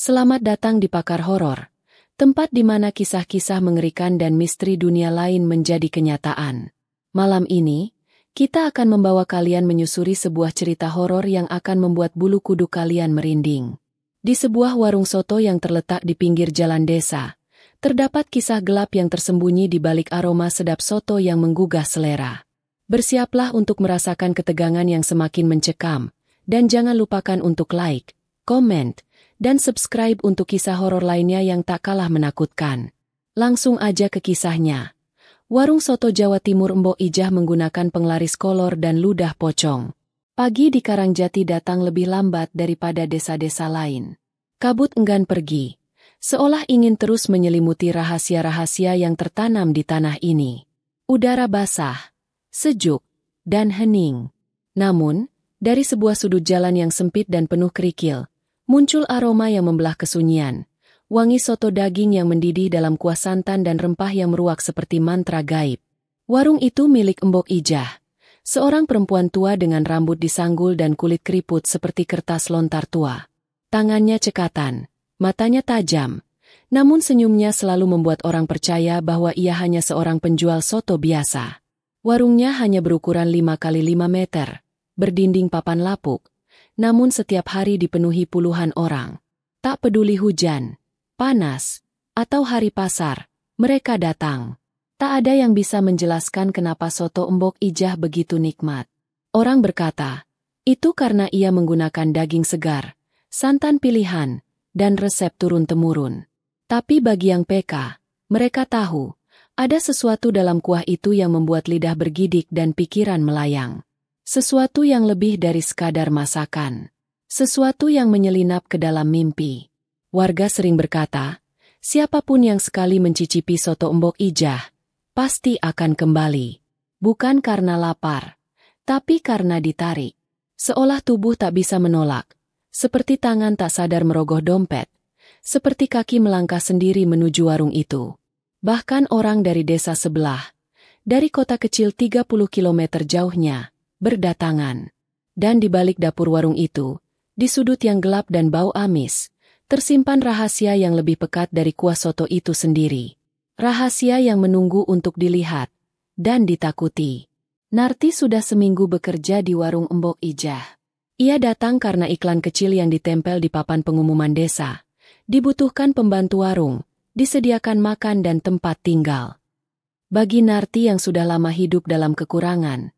Selamat datang di Pakar Horor, tempat di mana kisah-kisah mengerikan dan misteri dunia lain menjadi kenyataan. Malam ini, kita akan membawa kalian menyusuri sebuah cerita horor yang akan membuat bulu kuduk kalian merinding. Di sebuah warung soto yang terletak di pinggir jalan desa, terdapat kisah gelap yang tersembunyi di balik aroma sedap soto yang menggugah selera. Bersiaplah untuk merasakan ketegangan yang semakin mencekam, dan jangan lupakan untuk like, komen, dan subscribe untuk kisah horor lainnya yang tak kalah menakutkan. Langsung aja ke kisahnya. Warung soto Jawa Timur Mbok Ijah menggunakan penglaris kolor dan ludah pocong. Pagi di Karangjati datang lebih lambat daripada desa-desa lain. Kabut enggan pergi, seolah ingin terus menyelimuti rahasia-rahasia yang tertanam di tanah ini. Udara basah, sejuk, dan hening. Namun, dari sebuah sudut jalan yang sempit dan penuh kerikil, muncul aroma yang membelah kesunyian, wangi soto daging yang mendidih dalam kuah santan dan rempah yang meruak seperti mantra gaib. Warung itu milik Mbok Ijah, seorang perempuan tua dengan rambut disanggul dan kulit keriput seperti kertas lontar tua. Tangannya cekatan, matanya tajam, namun senyumnya selalu membuat orang percaya bahwa ia hanya seorang penjual soto biasa. Warungnya hanya berukuran 5 kali 5 meter, berdinding papan lapuk, namun setiap hari dipenuhi puluhan orang. Tak peduli hujan, panas, atau hari pasar, mereka datang. Tak ada yang bisa menjelaskan kenapa soto Mbok Ijah begitu nikmat. Orang berkata, itu karena ia menggunakan daging segar, santan pilihan, dan resep turun-temurun. Tapi bagi yang peka, mereka tahu, ada sesuatu dalam kuah itu yang membuat lidah bergidik dan pikiran melayang. Sesuatu yang lebih dari sekadar masakan. Sesuatu yang menyelinap ke dalam mimpi. Warga sering berkata, siapapun yang sekali mencicipi soto Mbok Ijah, pasti akan kembali. Bukan karena lapar, tapi karena ditarik. Seolah tubuh tak bisa menolak. Seperti tangan tak sadar merogoh dompet. Seperti kaki melangkah sendiri menuju warung itu. Bahkan orang dari desa sebelah, dari kota kecil 30 km jauhnya, berdatangan. Dan di balik dapur warung itu, di sudut yang gelap dan bau amis, tersimpan rahasia yang lebih pekat dari kuah soto itu sendiri. Rahasia yang menunggu untuk dilihat dan ditakuti. Narti sudah seminggu bekerja di warung Mbok Ijah. Ia datang karena iklan kecil yang ditempel di papan pengumuman desa. Dibutuhkan pembantu warung, disediakan makan dan tempat tinggal. Bagi Narti yang sudah lama hidup dalam kekurangan,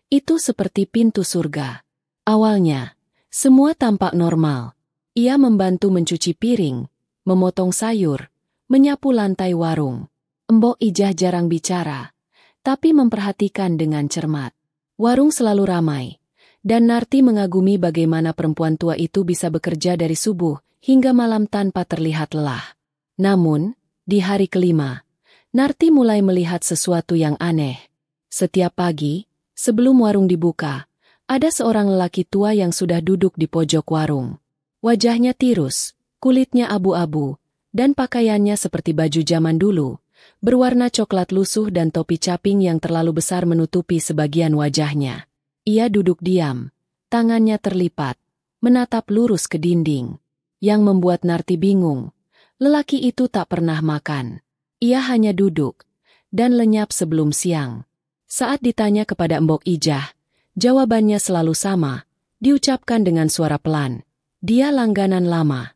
itu seperti pintu surga. Awalnya, semua tampak normal. Ia membantu mencuci piring, memotong sayur, menyapu lantai warung. Mbok Ijah jarang bicara, tapi memperhatikan dengan cermat. Warung selalu ramai, dan Narti mengagumi bagaimana perempuan tua itu bisa bekerja dari subuh hingga malam tanpa terlihat lelah. Namun, di hari kelima, Narti mulai melihat sesuatu yang aneh. Setiap pagi, sebelum warung dibuka, ada seorang lelaki tua yang sudah duduk di pojok warung. Wajahnya tirus, kulitnya abu-abu, dan pakaiannya seperti baju zaman dulu, berwarna coklat lusuh dan topi caping yang terlalu besar menutupi sebagian wajahnya. Ia duduk diam, tangannya terlipat, menatap lurus ke dinding. Yang membuat Narti bingung, lelaki itu tak pernah makan. Ia hanya duduk, dan lenyap sebelum siang. Saat ditanya kepada Mbok Ijah, jawabannya selalu sama, diucapkan dengan suara pelan. Dia langganan lama.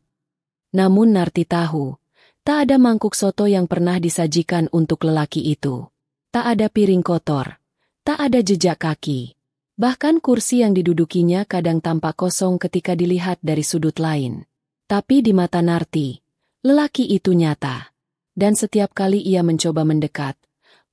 Namun Narti tahu, tak ada mangkuk soto yang pernah disajikan untuk lelaki itu. Tak ada piring kotor, tak ada jejak kaki. Bahkan kursi yang didudukinya kadang tampak kosong ketika dilihat dari sudut lain. Tapi di mata Narti, lelaki itu nyata. Dan setiap kali ia mencoba mendekat,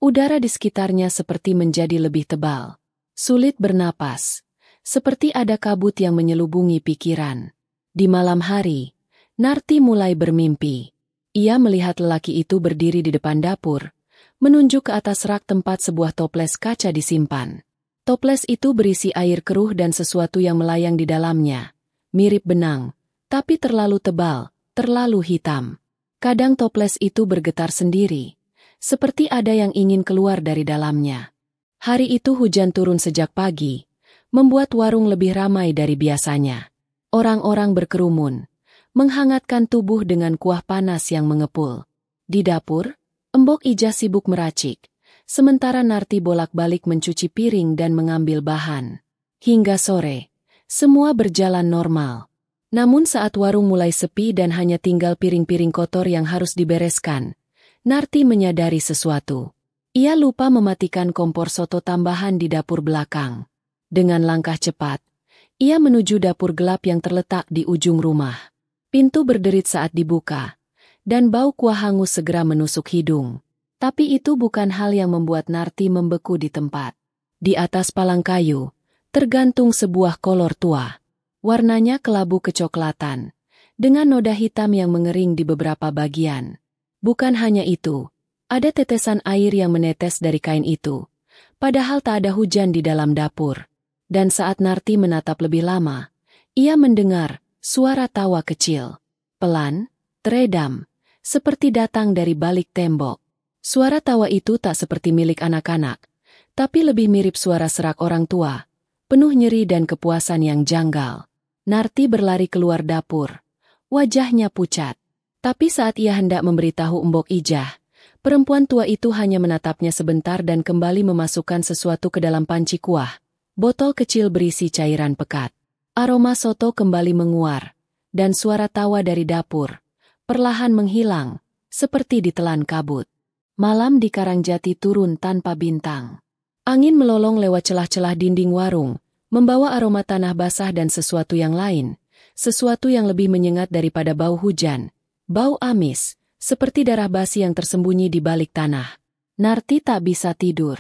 udara di sekitarnya seperti menjadi lebih tebal. Sulit bernapas, seperti ada kabut yang menyelubungi pikiran. Di malam hari, Narti mulai bermimpi. Ia melihat lelaki itu berdiri di depan dapur, menunjuk ke atas rak tempat sebuah toples kaca disimpan. Toples itu berisi air keruh dan sesuatu yang melayang di dalamnya. Mirip benang, tapi terlalu tebal, terlalu hitam. Kadang toples itu bergetar sendiri, seperti ada yang ingin keluar dari dalamnya. Hari itu hujan turun sejak pagi, membuat warung lebih ramai dari biasanya. Orang-orang berkerumun, menghangatkan tubuh dengan kuah panas yang mengepul. Di dapur, Embok Ijah sibuk meracik, sementara Narti bolak-balik mencuci piring dan mengambil bahan. Hingga sore, semua berjalan normal. Namun saat warung mulai sepi dan hanya tinggal piring-piring kotor yang harus dibereskan, Narti menyadari sesuatu. Ia lupa mematikan kompor soto tambahan di dapur belakang. Dengan langkah cepat, ia menuju dapur gelap yang terletak di ujung rumah. Pintu berderit saat dibuka, dan bau kuah hangus segera menusuk hidung. Tapi itu bukan hal yang membuat Narti membeku di tempat. Di atas palang kayu, tergantung sebuah kolor tua. Warnanya kelabu kecoklatan, dengan noda hitam yang mengering di beberapa bagian. Bukan hanya itu, ada tetesan air yang menetes dari kain itu, padahal tak ada hujan di dalam dapur. Dan saat Narti menatap lebih lama, ia mendengar suara tawa kecil. Pelan, teredam, seperti datang dari balik tembok. Suara tawa itu tak seperti milik anak-anak, tapi lebih mirip suara serak orang tua, penuh nyeri dan kepuasan yang janggal. Narti berlari keluar dapur. Wajahnya pucat. Tapi saat ia hendak memberitahu Embok Ijah, perempuan tua itu hanya menatapnya sebentar dan kembali memasukkan sesuatu ke dalam panci kuah. Botol kecil berisi cairan pekat. Aroma soto kembali menguar, dan suara tawa dari dapur perlahan menghilang, seperti ditelan kabut. Malam di Karangjati turun tanpa bintang. Angin melolong lewat celah-celah dinding warung, membawa aroma tanah basah dan sesuatu yang lain, sesuatu yang lebih menyengat daripada bau hujan, bau amis, seperti darah basi yang tersembunyi di balik tanah. Narti tak bisa tidur.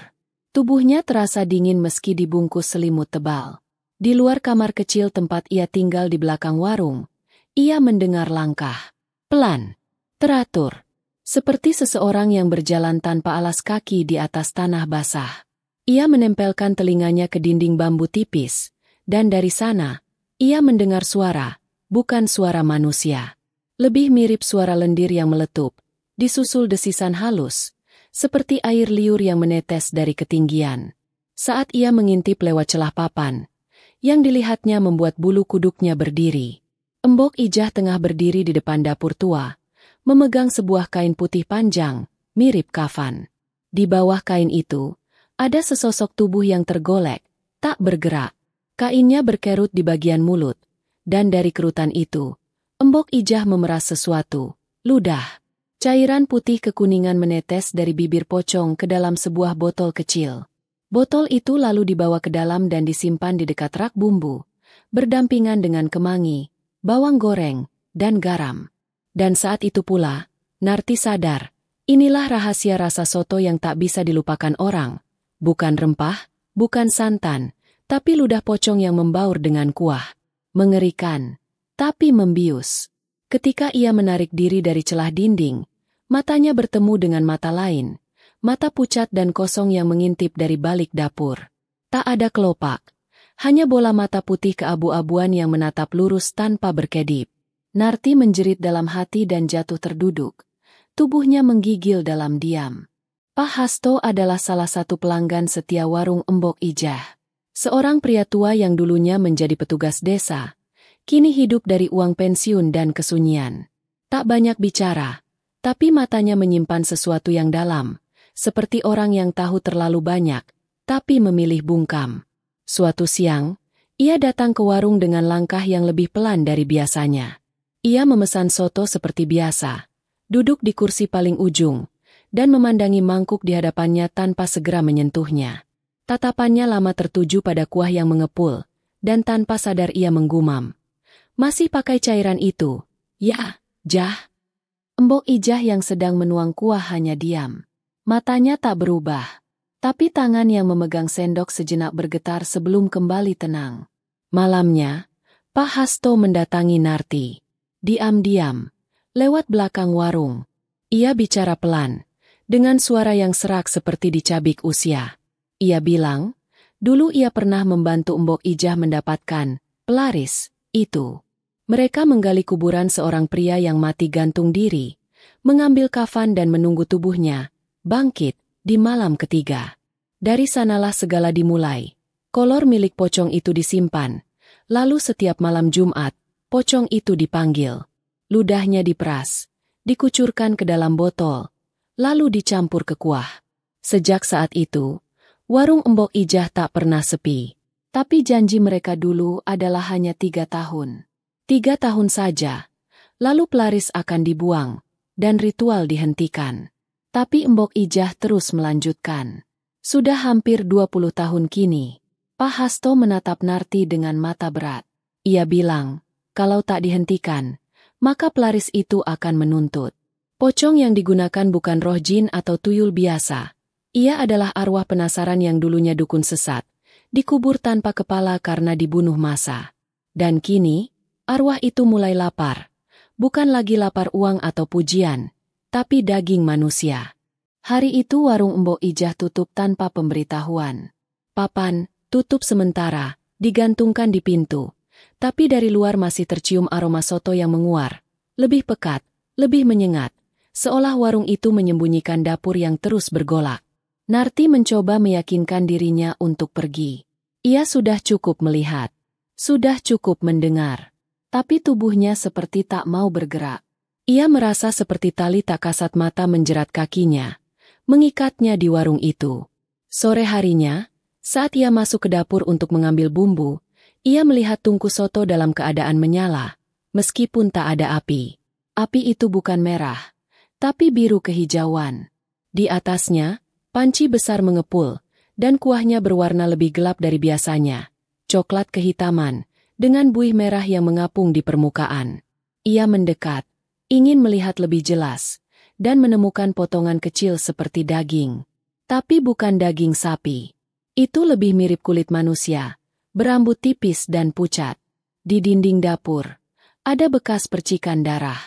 Tubuhnya terasa dingin meski dibungkus selimut tebal. Di luar kamar kecil tempat ia tinggal di belakang warung, ia mendengar langkah. Pelan, teratur, seperti seseorang yang berjalan tanpa alas kaki di atas tanah basah. Ia menempelkan telinganya ke dinding bambu tipis, dan dari sana, ia mendengar suara, bukan suara manusia. Lebih mirip suara lendir yang meletup, disusul desisan halus, seperti air liur yang menetes dari ketinggian. Saat ia mengintip lewat celah papan, yang dilihatnya membuat bulu kuduknya berdiri. Embok Ijah tengah berdiri di depan dapur tua, memegang sebuah kain putih panjang, mirip kafan. Di bawah kain itu, ada sesosok tubuh yang tergolek, tak bergerak. Kainnya berkerut di bagian mulut, dan dari kerutan itu, Embok Ijah memeras sesuatu, ludah. Cairan putih kekuningan menetes dari bibir pocong ke dalam sebuah botol kecil. Botol itu lalu dibawa ke dalam dan disimpan di dekat rak bumbu, berdampingan dengan kemangi, bawang goreng, dan garam. Dan saat itu pula, Narti sadar, inilah rahasia rasa soto yang tak bisa dilupakan orang. Bukan rempah, bukan santan, tapi ludah pocong yang membaur dengan kuah. Mengerikan, tapi membius. Ketika ia menarik diri dari celah dinding, matanya bertemu dengan mata lain, mata pucat dan kosong yang mengintip dari balik dapur. Tak ada kelopak, hanya bola mata putih keabu-abuan yang menatap lurus tanpa berkedip. Narti menjerit dalam hati dan jatuh terduduk. Tubuhnya menggigil dalam diam. Pak Hasto adalah salah satu pelanggan setia warung Embok Ijah. Seorang pria tua yang dulunya menjadi petugas desa, kini hidup dari uang pensiun dan kesunyian. Tak banyak bicara, tapi matanya menyimpan sesuatu yang dalam, seperti orang yang tahu terlalu banyak, tapi memilih bungkam. Suatu siang, ia datang ke warung dengan langkah yang lebih pelan dari biasanya. Ia memesan soto seperti biasa, duduk di kursi paling ujung, dan memandangi mangkuk di hadapannya tanpa segera menyentuhnya. Tatapannya lama tertuju pada kuah yang mengepul, dan tanpa sadar ia menggumam. Masih pakai cairan itu? Ya, Jah. Embok Ijah yang sedang menuang kuah hanya diam. Matanya tak berubah, tapi tangan yang memegang sendok sejenak bergetar sebelum kembali tenang. Malamnya, Pak Hasto mendatangi Narti. Diam-diam, lewat belakang warung. Ia bicara pelan, dengan suara yang serak seperti dicabik usia. Ia bilang, dulu ia pernah membantu Embok Ijah mendapatkan pelaris itu. Mereka menggali kuburan seorang pria yang mati gantung diri, mengambil kafan dan menunggu tubuhnya bangkit di malam ketiga. Dari sanalah segala dimulai. Kolor milik pocong itu disimpan, lalu setiap malam Jumat, pocong itu dipanggil. Ludahnya diperas, dikucurkan ke dalam botol, lalu dicampur ke kuah. Sejak saat itu, warung Embok Ijah tak pernah sepi. Tapi janji mereka dulu adalah hanya 3 tahun. 3 tahun saja, lalu pelaris akan dibuang, dan ritual dihentikan. Tapi Embok Ijah terus melanjutkan. Sudah hampir 20 tahun kini, Pak Hasto menatap Narti dengan mata berat. Ia bilang, kalau tak dihentikan, maka pelaris itu akan menuntut. Pocong yang digunakan bukan roh jin atau tuyul biasa. Ia adalah arwah penasaran yang dulunya dukun sesat, dikubur tanpa kepala karena dibunuh massa. Dan kini, arwah itu mulai lapar. Bukan lagi lapar uang atau pujian, tapi daging manusia. Hari itu warung Embok Ijah tutup tanpa pemberitahuan. Papan, tutup sementara, digantungkan di pintu. Tapi dari luar masih tercium aroma soto yang menguar. Lebih pekat, lebih menyengat. Seolah warung itu menyembunyikan dapur yang terus bergolak. Narti mencoba meyakinkan dirinya untuk pergi. Ia sudah cukup melihat. Sudah cukup mendengar. Tapi tubuhnya seperti tak mau bergerak. Ia merasa seperti tali tak kasat mata menjerat kakinya. Mengikatnya di warung itu. Sore harinya, saat ia masuk ke dapur untuk mengambil bumbu, ia melihat tungku soto dalam keadaan menyala, meskipun tak ada api. Api itu bukan merah, tapi biru kehijauan. Di atasnya, panci besar mengepul, dan kuahnya berwarna lebih gelap dari biasanya. Coklat kehitaman, dengan buih merah yang mengapung di permukaan. Ia mendekat, ingin melihat lebih jelas, dan menemukan potongan kecil seperti daging. Tapi bukan daging sapi. Itu lebih mirip kulit manusia. Berambut tipis dan pucat. Di dinding dapur, ada bekas percikan darah.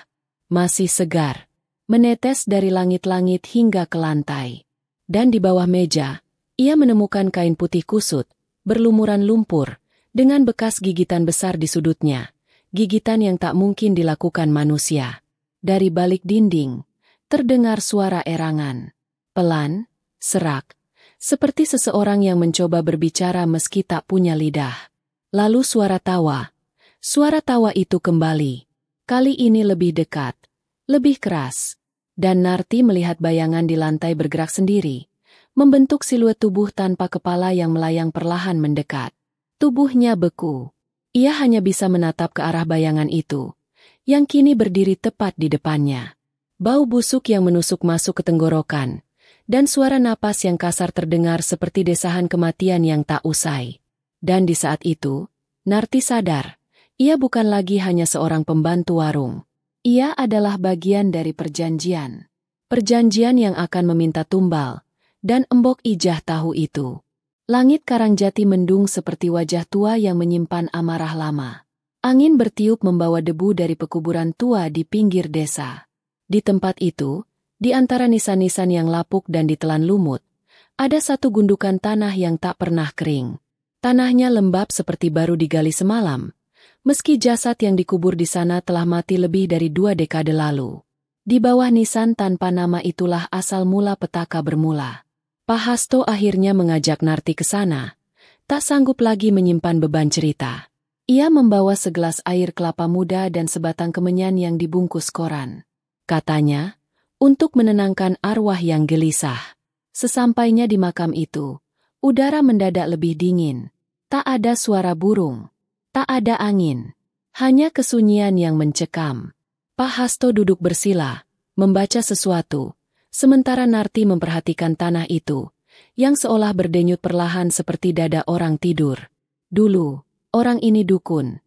Masih segar, menetes dari langit-langit hingga ke lantai. Dan di bawah meja, ia menemukan kain putih kusut, berlumuran lumpur, dengan bekas gigitan besar di sudutnya. Gigitan yang tak mungkin dilakukan manusia. Dari balik dinding, terdengar suara erangan. Pelan, serak. Seperti seseorang yang mencoba berbicara meski tak punya lidah. Lalu suara tawa. Suara tawa itu kembali. Kali ini lebih dekat. Lebih keras. Dan Narti melihat bayangan di lantai bergerak sendiri. Membentuk siluet tubuh tanpa kepala yang melayang perlahan mendekat. Tubuhnya beku. Ia hanya bisa menatap ke arah bayangan itu. Yang kini berdiri tepat di depannya. Bau busuk yang menusuk masuk ke tenggorokan. Dan suara napas yang kasar terdengar seperti desahan kematian yang tak usai. Dan di saat itu, Narti sadar, ia bukan lagi hanya seorang pembantu warung. Ia adalah bagian dari perjanjian. Perjanjian yang akan meminta tumbal, dan Embok Ijah tahu itu. Langit Karangjati mendung seperti wajah tua yang menyimpan amarah lama. Angin bertiup membawa debu dari pekuburan tua di pinggir desa. Di tempat itu, di antara nisan-nisan yang lapuk dan ditelan lumut, ada satu gundukan tanah yang tak pernah kering. Tanahnya lembab seperti baru digali semalam, meski jasad yang dikubur di sana telah mati lebih dari 2 dekade lalu. Di bawah nisan tanpa nama itulah asal mula petaka bermula. Pak Hasto akhirnya mengajak Narti ke sana, tak sanggup lagi menyimpan beban cerita. Ia membawa segelas air kelapa muda dan sebatang kemenyan yang dibungkus koran. Katanya, untuk menenangkan arwah yang gelisah. Sesampainya di makam itu, udara mendadak lebih dingin. Tak ada suara burung. Tak ada angin. Hanya kesunyian yang mencekam. Pak Hasto duduk bersila, membaca sesuatu. Sementara Narti memperhatikan tanah itu, yang seolah berdenyut perlahan seperti dada orang tidur. Dulu, orang ini dukun.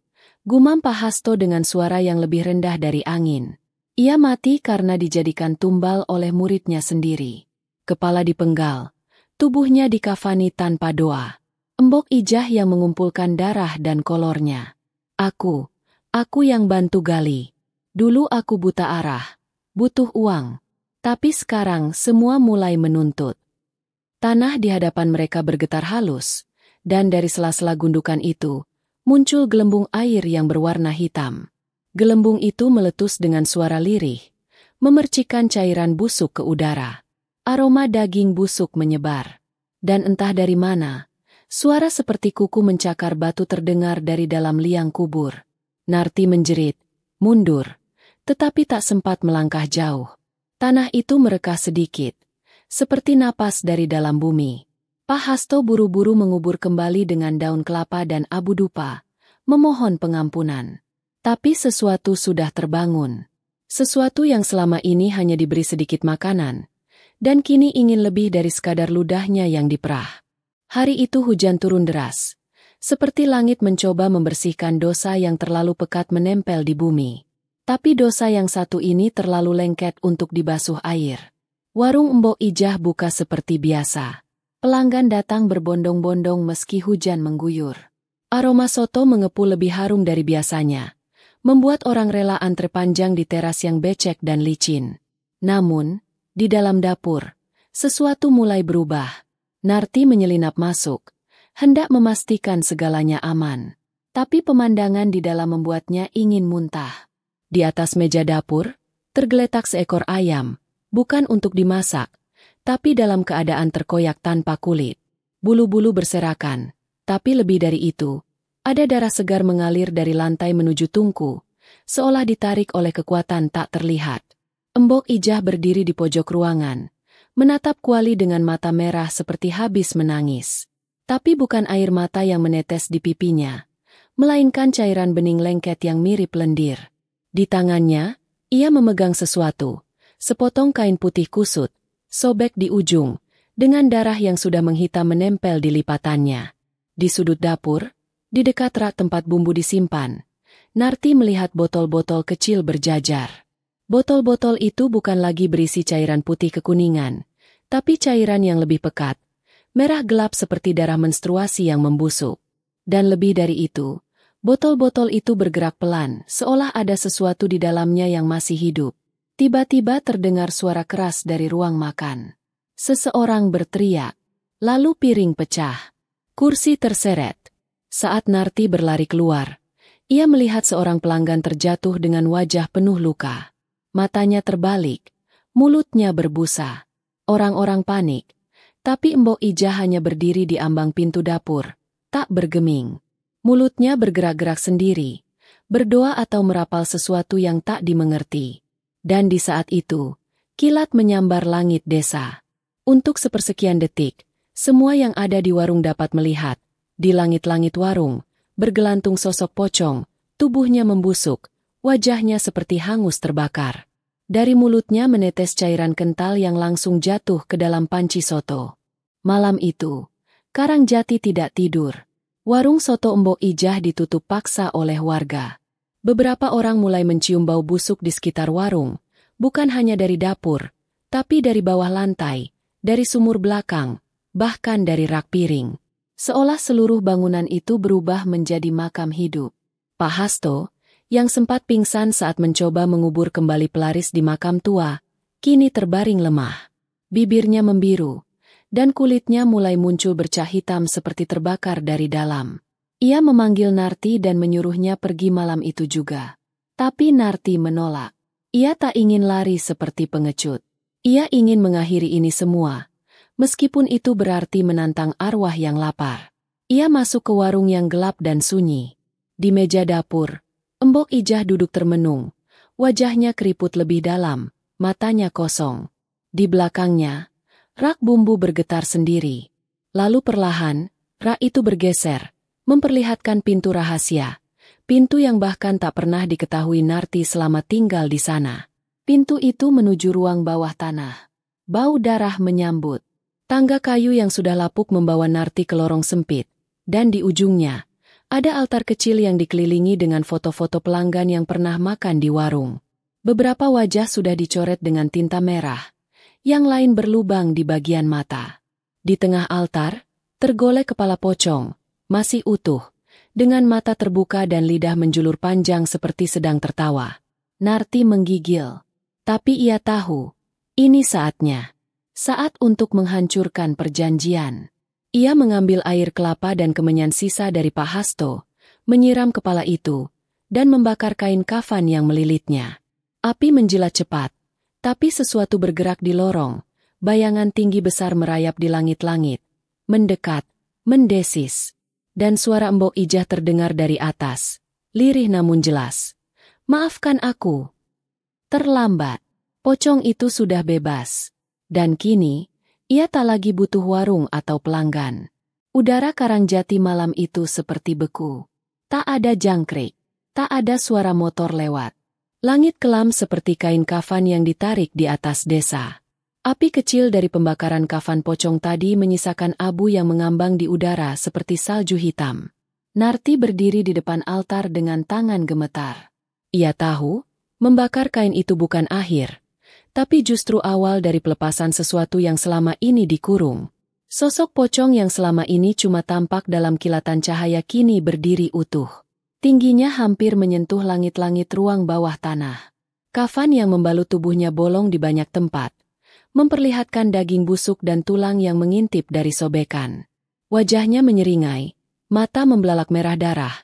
Gumam Pak Hasto dengan suara yang lebih rendah dari angin. Ia mati karena dijadikan tumbal oleh muridnya sendiri. Kepala dipenggal, tubuhnya dikafani tanpa doa. Embok Ijah yang mengumpulkan darah dan kolornya. Aku yang bantu gali. Dulu aku buta arah, butuh uang. Tapi sekarang semua mulai menuntut. Tanah di hadapan mereka bergetar halus, dan dari sela-sela gundukan itu, muncul gelembung air yang berwarna hitam. Gelembung itu meletus dengan suara lirih, memercikan cairan busuk ke udara. Aroma daging busuk menyebar. Dan entah dari mana, suara seperti kuku mencakar batu terdengar dari dalam liang kubur. Narti menjerit, mundur. tetapi tak sempat melangkah jauh. Tanah itu merekah sedikit, seperti napas dari dalam bumi. Pak Hasto buru-buru mengubur kembali dengan daun kelapa dan abu dupa, memohon pengampunan. Tapi sesuatu sudah terbangun. Sesuatu yang selama ini hanya diberi sedikit makanan, dan kini ingin lebih dari sekadar ludahnya yang diperah. Hari itu hujan turun deras, seperti langit mencoba membersihkan dosa yang terlalu pekat menempel di bumi. Tapi dosa yang satu ini terlalu lengket untuk dibasuh air. Warung Mbok Ijah buka seperti biasa. Pelanggan datang berbondong-bondong meski hujan mengguyur. Aroma soto mengepul lebih harum dari biasanya, membuat orang rela antre panjang di teras yang becek dan licin. Namun, di dalam dapur, sesuatu mulai berubah. Narti menyelinap masuk, hendak memastikan segalanya aman. Tapi pemandangan di dalam membuatnya ingin muntah. Di atas meja dapur, tergeletak seekor ayam, bukan untuk dimasak, tapi dalam keadaan terkoyak tanpa kulit. Bulu-bulu berserakan, tapi lebih dari itu, ada darah segar mengalir dari lantai menuju tungku, seolah ditarik oleh kekuatan tak terlihat. Mbok Ijah berdiri di pojok ruangan, menatap Kuali dengan mata merah seperti habis menangis. Tapi bukan air mata yang menetes di pipinya, melainkan cairan bening lengket yang mirip lendir. Di tangannya, ia memegang sesuatu, sepotong kain putih kusut, sobek di ujung, dengan darah yang sudah menghitam menempel di lipatannya. Di sudut dapur, di dekat rak tempat bumbu disimpan, Narti melihat botol-botol kecil berjajar. Botol-botol itu bukan lagi berisi cairan putih kekuningan, tapi cairan yang lebih pekat, merah gelap seperti darah menstruasi yang membusuk. Dan lebih dari itu, botol-botol itu bergerak pelan, seolah ada sesuatu di dalamnya yang masih hidup. Tiba-tiba terdengar suara keras dari ruang makan. Seseorang berteriak, lalu piring pecah. Kursi terseret. Saat Narti berlari keluar, ia melihat seorang pelanggan terjatuh dengan wajah penuh luka. Matanya terbalik, mulutnya berbusa. Orang-orang panik, tapi Mbok Ijah hanya berdiri di ambang pintu dapur, tak bergeming. Mulutnya bergerak-gerak sendiri, berdoa atau merapal sesuatu yang tak dimengerti. Dan di saat itu, kilat menyambar langit desa. Untuk sepersekian detik, semua yang ada di warung dapat melihat, di langit-langit warung, bergelantung sosok pocong, tubuhnya membusuk, wajahnya seperti hangus terbakar. Dari mulutnya menetes cairan kental yang langsung jatuh ke dalam panci soto. Malam itu, Karangjati tidak tidur. Warung soto Mbok Ijah ditutup paksa oleh warga. Beberapa orang mulai mencium bau busuk di sekitar warung, bukan hanya dari dapur, tapi dari bawah lantai, dari sumur belakang, bahkan dari rak piring. Seolah seluruh bangunan itu berubah menjadi makam hidup. Pak Hasto, yang sempat pingsan saat mencoba mengubur kembali pelaris di makam tua, kini terbaring lemah. Bibirnya membiru, dan kulitnya mulai muncul bercak hitam seperti terbakar dari dalam. Ia memanggil Narti dan menyuruhnya pergi malam itu juga. Tapi Narti menolak. Ia tak ingin lari seperti pengecut. Ia ingin mengakhiri ini semua, meskipun itu berarti menantang arwah yang lapar. Ia masuk ke warung yang gelap dan sunyi. Di meja dapur, Mbok Ijah duduk termenung, wajahnya keriput lebih dalam, matanya kosong. Di belakangnya, rak bumbu bergetar sendiri. Lalu perlahan, rak itu bergeser, memperlihatkan pintu rahasia. Pintu yang bahkan tak pernah diketahui Narti selama tinggal di sana. Pintu itu menuju ruang bawah tanah. Bau darah menyambut. Tangga kayu yang sudah lapuk membawa Narti ke lorong sempit. Dan di ujungnya, ada altar kecil yang dikelilingi dengan foto-foto pelanggan yang pernah makan di warung. Beberapa wajah sudah dicoret dengan tinta merah. Yang lain berlubang di bagian mata. Di tengah altar, tergolek kepala pocong, masih utuh, dengan mata terbuka dan lidah menjulur panjang seperti sedang tertawa. Narti menggigil. Tapi ia tahu, ini saatnya. Saat untuk menghancurkan perjanjian. Ia mengambil air kelapa dan kemenyan sisa dari Pak Hasto, menyiram kepala itu, dan membakar kain kafan yang melilitnya. Api menjilat cepat. Tapi sesuatu bergerak di lorong, bayangan tinggi besar merayap di langit-langit, mendekat, mendesis. Dan suara Mbok Ijah terdengar dari atas, lirih namun jelas. "Maafkan aku." Terlambat. Pocong itu sudah bebas. Dan kini, ia tak lagi butuh warung atau pelanggan. Udara Karangjati malam itu seperti beku. Tak ada jangkrik. Tak ada suara motor lewat. Langit kelam seperti kain kafan yang ditarik di atas desa. Api kecil dari pembakaran kafan pocong tadi menyisakan abu yang mengambang di udara seperti salju hitam. Narti berdiri di depan altar dengan tangan gemetar. Ia tahu, membakar kain itu bukan akhir, tapi justru awal dari pelepasan sesuatu yang selama ini dikurung. Sosok pocong yang selama ini cuma tampak dalam kilatan cahaya kini berdiri utuh. Tingginya hampir menyentuh langit-langit ruang bawah tanah. Kafan yang membalut tubuhnya bolong di banyak tempat, memperlihatkan daging busuk dan tulang yang mengintip dari sobekan. Wajahnya menyeringai, mata membelalak merah darah,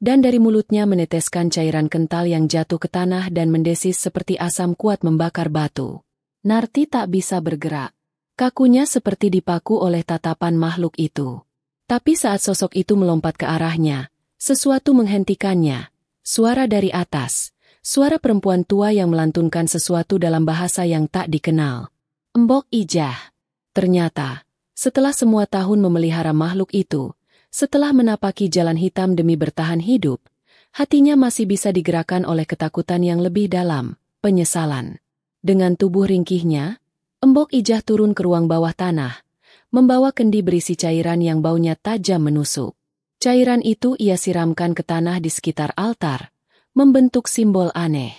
dan dari mulutnya meneteskan cairan kental yang jatuh ke tanah dan mendesis seperti asam kuat membakar batu. Narti tak bisa bergerak. Kakunya seperti dipaku oleh tatapan makhluk itu. Tapi saat sosok itu melompat ke arahnya, sesuatu menghentikannya. Suara dari atas, suara perempuan tua yang melantunkan sesuatu dalam bahasa yang tak dikenal. Mbok Ijah. Ternyata, setelah semua tahun memelihara makhluk itu, setelah menapaki jalan hitam demi bertahan hidup, hatinya masih bisa digerakkan oleh ketakutan yang lebih dalam, penyesalan. Dengan tubuh ringkihnya, Mbok Ijah turun ke ruang bawah tanah, membawa kendi berisi cairan yang baunya tajam menusuk. Cairan itu ia siramkan ke tanah di sekitar altar, membentuk simbol aneh.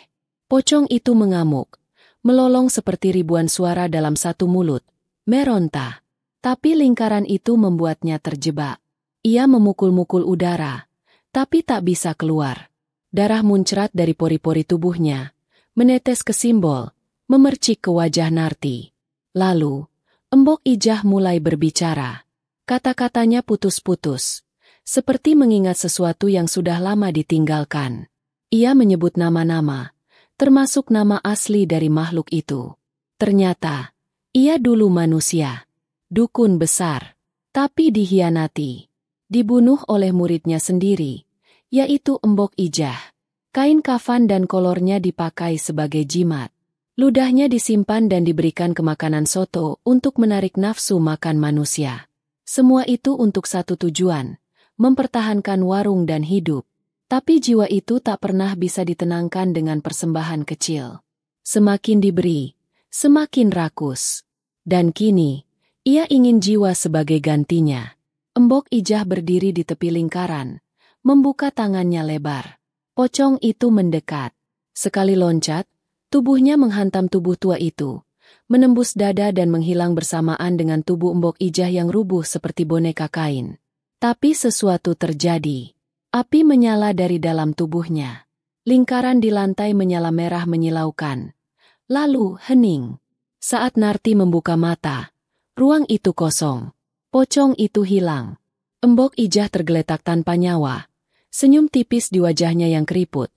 Pocong itu mengamuk, melolong seperti ribuan suara dalam satu mulut, meronta. Tapi lingkaran itu membuatnya terjebak. Ia memukul-mukul udara, tapi tak bisa keluar. Darah muncrat dari pori-pori tubuhnya, menetes ke simbol, memercik ke wajah Narti. Lalu, Mbok Ijah mulai berbicara. Kata-katanya putus-putus, seperti mengingat sesuatu yang sudah lama ditinggalkan. Ia menyebut nama-nama, termasuk nama asli dari makhluk itu. Ternyata, ia dulu manusia, dukun besar, tapi dihianati. Dibunuh oleh muridnya sendiri, yaitu Mbok Ijah. Kain kafan dan kolornya dipakai sebagai jimat. Ludahnya disimpan dan diberikan ke makanan soto untuk menarik nafsu makan manusia. Semua itu untuk satu tujuan, mempertahankan warung dan hidup. Tapi jiwa itu tak pernah bisa ditenangkan dengan persembahan kecil. Semakin diberi, semakin rakus. Dan kini, ia ingin jiwa sebagai gantinya. Mbok Ijah berdiri di tepi lingkaran, membuka tangannya lebar. Pocong itu mendekat. Sekali loncat, tubuhnya menghantam tubuh tua itu, menembus dada dan menghilang bersamaan dengan tubuh Mbok Ijah yang rubuh seperti boneka kain. Tapi sesuatu terjadi. Api menyala dari dalam tubuhnya. Lingkaran di lantai menyala merah menyilaukan. Lalu hening. Saat Narti membuka mata, ruang itu kosong. Pocong itu hilang. Mbok Ijah tergeletak tanpa nyawa. Senyum tipis di wajahnya yang keriput,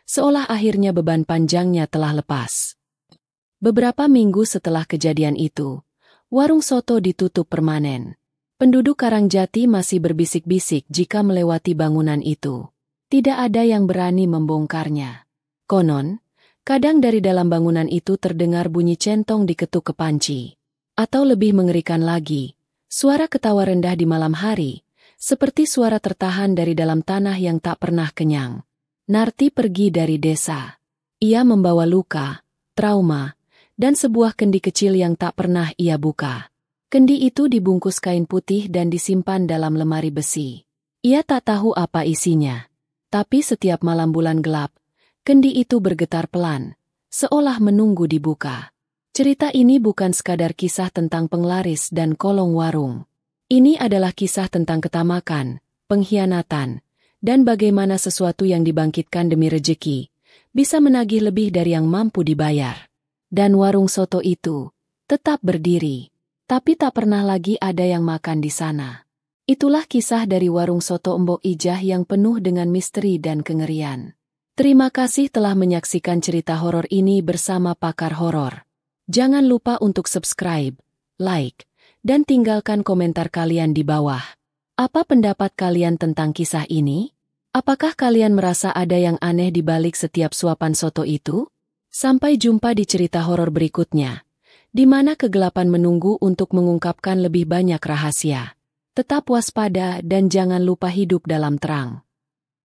seolah akhirnya beban panjangnya telah lepas. Beberapa minggu setelah kejadian itu, warung soto ditutup permanen. Penduduk Karangjati masih berbisik-bisik jika melewati bangunan itu. Tidak ada yang berani membongkarnya. Konon, kadang dari dalam bangunan itu terdengar bunyi centong diketuk ke panci. Atau lebih mengerikan lagi, suara ketawa rendah di malam hari, seperti suara tertahan dari dalam tanah yang tak pernah kenyang. Narti pergi dari desa. Ia membawa luka, trauma, dan sebuah kendi kecil yang tak pernah ia buka. Kendi itu dibungkus kain putih dan disimpan dalam lemari besi. Ia tak tahu apa isinya. Tapi setiap malam bulan gelap, kendi itu bergetar pelan, seolah menunggu dibuka. Cerita ini bukan sekadar kisah tentang penglaris dan kolong warung. Ini adalah kisah tentang ketamakan, pengkhianatan, dan bagaimana sesuatu yang dibangkitkan demi rejeki bisa menagih lebih dari yang mampu dibayar. Dan warung soto itu tetap berdiri, tapi tak pernah lagi ada yang makan di sana. Itulah kisah dari warung soto Mbok Ijah yang penuh dengan misteri dan kengerian. Terima kasih telah menyaksikan cerita horor ini bersama Pakar Horor. Jangan lupa untuk subscribe, like, dan tinggalkan komentar kalian di bawah. Apa pendapat kalian tentang kisah ini? Apakah kalian merasa ada yang aneh di balik setiap suapan soto itu? Sampai jumpa di cerita horor berikutnya, di mana kegelapan menunggu untuk mengungkapkan lebih banyak rahasia. Tetap waspada dan jangan lupa hidup dalam terang.